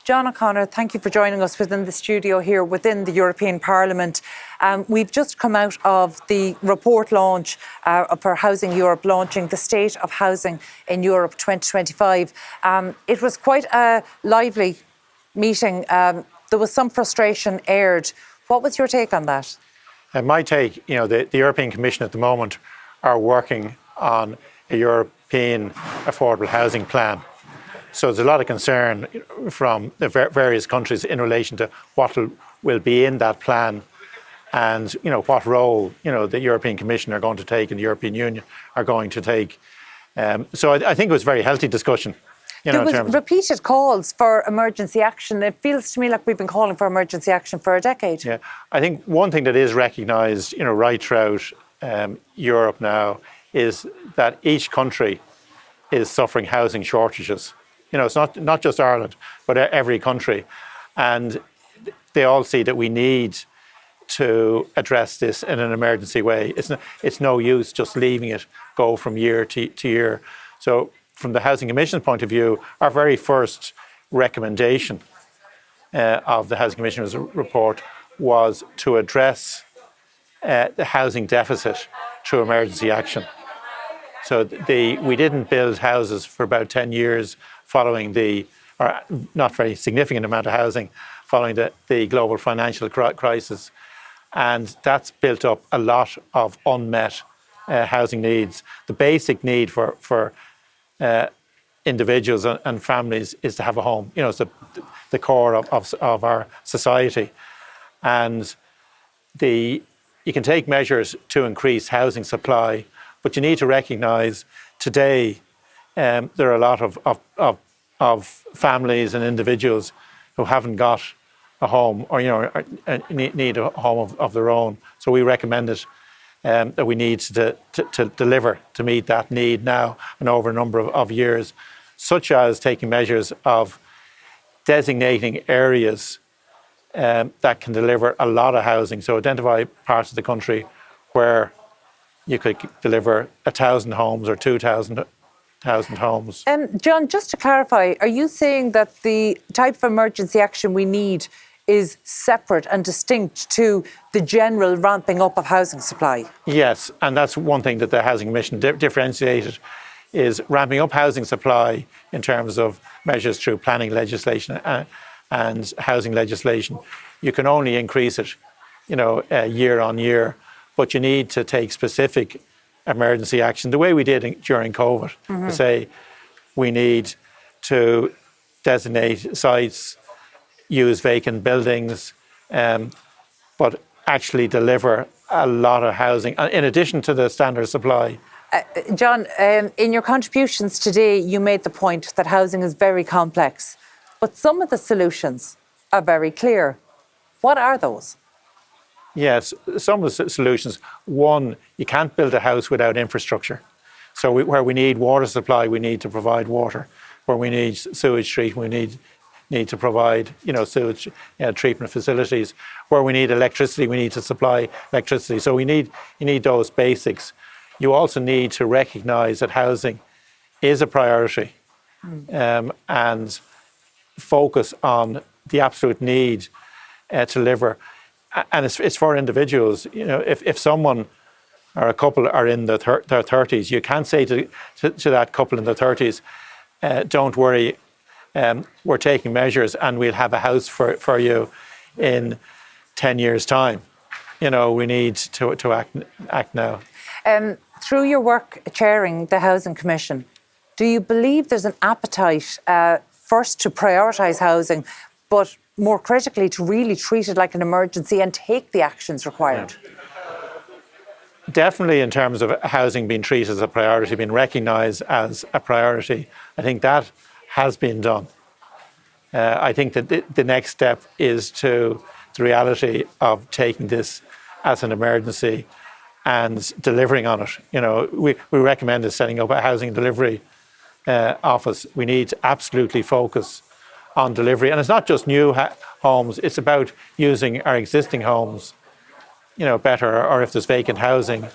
John O'Connor, thank you for joining us within the studio here within the European Parliament. We've just come out of the report launch for Housing Europe, launching the State of Housing in Europe 2025. It was quite a lively meeting. There was some frustration aired. What was your take on that? My take, the European Commission at the moment are working on a European affordable housing plan. So there's a lot of concern from the various countries in relation to what will be in that plan and, what role, the European Commission are going to take and the European Union are going to take. So I think it was a very healthy discussion. There was repeated calls for emergency action. It feels to me like we've been calling for emergency action for a decade. Yeah, I think one thing that is recognised, right throughout Europe now is that each country is suffering housing shortages. It's not just Ireland, but every country. And they all see that we need to address this in an emergency way. It's no use just leaving it go from year to year. So from the Housing Commission's point of view, our very first recommendation of the Housing Commissioner's report was to address the housing deficit through emergency action. So we didn't build houses for about 10 years following or not very significant amount of housing following the global financial crisis. And that's built up a lot of unmet housing needs. The basic need for individuals and families is to have a home. It's the core of our society. And you can take measures to increase housing supply, but you need to recognise today there are a lot of families and individuals who haven't got a home or need a home of their own. So we recommended that we need to deliver to meet that need now and over a number of years, such as taking measures of designating areas that can deliver a lot of housing. So identify parts of the country where you could deliver 1,000 homes or 2,000 homes. John, just to clarify, are you saying that the type of emergency action we need is separate and distinct to the general ramping up of housing supply? Yes, and that's one thing that the Housing Commission differentiated, is ramping up housing supply in terms of measures through planning legislation and housing legislation. You can only increase it, year on year, but you need to take specific emergency action, the way we did during COVID, to say we need to designate sites, use vacant buildings, but actually deliver a lot of housing, in addition to the standard supply. John, in your contributions today, you made the point that housing is very complex, but some of the solutions are very clear. What are those? Yes, some of the solutions. One, you can't build a house without infrastructure. So where we need water supply, we need to provide water. Where we need sewage treatment, we need to provide, sewage treatment facilities. Where we need electricity, we need to supply electricity. So you need those basics. You also need to recognise that housing is a priority and focus on the absolute need to deliver. And it's for individuals. If someone or a couple are in their 30s, you can't say to that couple in their 30s, don't worry, we're taking measures and we'll have a house for you in 10 years' time. We need to act now. Through your work chairing the Housing Commission, do you believe there's an appetite first to prioritise housing, but more critically to really treat it like an emergency and take the actions required? Definitely in terms of housing being treated as a priority, being recognised as a priority, I think that has been done. I think that the next step is to the reality of taking this as an emergency and delivering on it. We recommended setting up a housing delivery office. We need to absolutely focus on delivery. And it's not just new homes, it's about using our existing homes, better, or if there's vacant housing,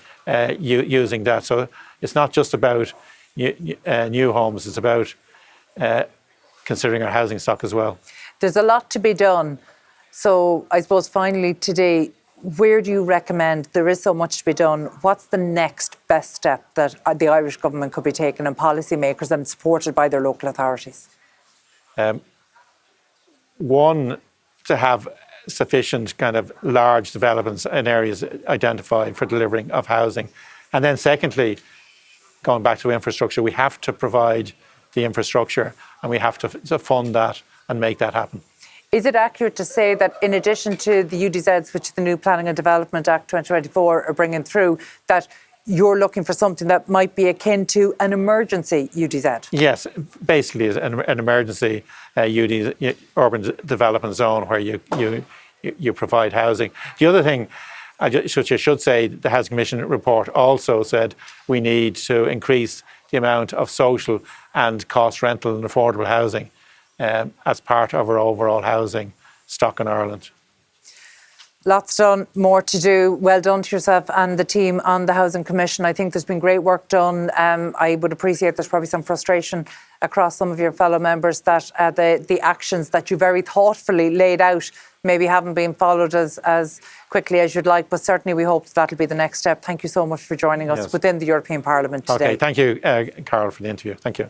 using that. So it's not just about new homes, it's about considering our housing stock as well. There's a lot to be done. So I suppose finally today, where do you recommend, there is so much to be done, what's the next best step that the Irish government could be taking, and policymakers, and supported by their local authorities? One, to have sufficient kind of large developments in areas identified for delivering of housing. And then secondly, going back to infrastructure, we have to provide the infrastructure, and we have to fund that and make that happen. Is it accurate to say that in addition to the UDZs, which the new Planning and Development Act 2024 are bringing through, that you're looking for something that might be akin to an emergency UDZ? Yes, basically an emergency urban development zone where you provide housing. The other thing, which I should say, the Housing Commission report also said we need to increase the amount of social and cost rental and affordable housing as part of our overall housing stock in Ireland. Lots done, more to do. Well done to yourself and the team on the Housing Commission. I think there's been great work done. I would appreciate there's probably some frustration across some of your fellow members that the actions that you very thoughtfully laid out maybe haven't been followed as quickly as you'd like, but certainly we hope that'll be the next step. Thank you so much for joining us within the European Parliament today. Okay, thank you, Carol, for the interview. Thank you.